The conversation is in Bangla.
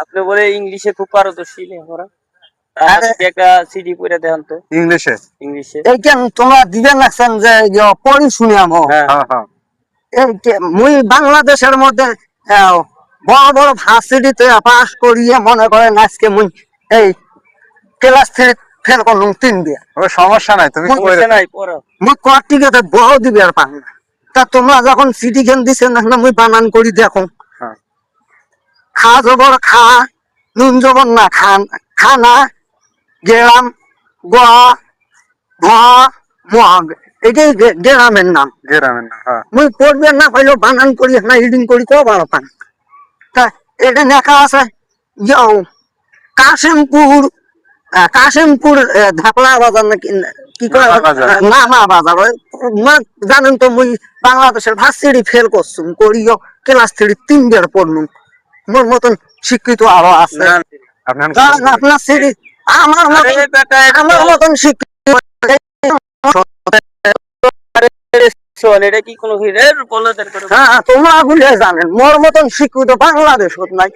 আপনি বলে ইংলিশে খুব পারদর্শী লেখাপড়া। একটা সিডি পড়ে দেখান তো ইংলিশে। এই কেন তোমরা দিবেন লাগছেন যে পড়ি শুনি আমো। মুই বাংলাদেশের মধ্যে বড় বড় ভার্সিটিতে পাস করিয়ে মনে করেন আজকে মুই এই ক্লাস 3 ফেল করলাম 3 দিয়ে। ওই সমস্যা নাই, তুমি মুই কটিকে বড় দিবে আর পাং না। তা তোমরা যখন সিটি খেন দিছেন না মুই বানান করি দেখো। খা জবর খা, নুন জবর না খান, খানা, গেরাম, গোয়া, এটাই গ্রামের নাম। মুই পড়বে না পাইলেও বানান করি না রিডিং করি কো ভালো পান। তা এটা লেখা আছে কাশিমপুর, কাশিমপুর ঢাকলা বাজার নাকি কি করে নামা বাজার। জানেন তো মুই বাংলাদেশের ভার্সিটি ফেল করছুম, করিও ক্লাস 3 3 বার পড়লুম। মোর মতন শিক্ষিত আরো আছে। আপনার সিটি আমার মতন শিক্ষিত এটা কি কোনো তোমরা ভুলে জানেন মোর মতন শিক্ষিত বাংলাদেশ নাই।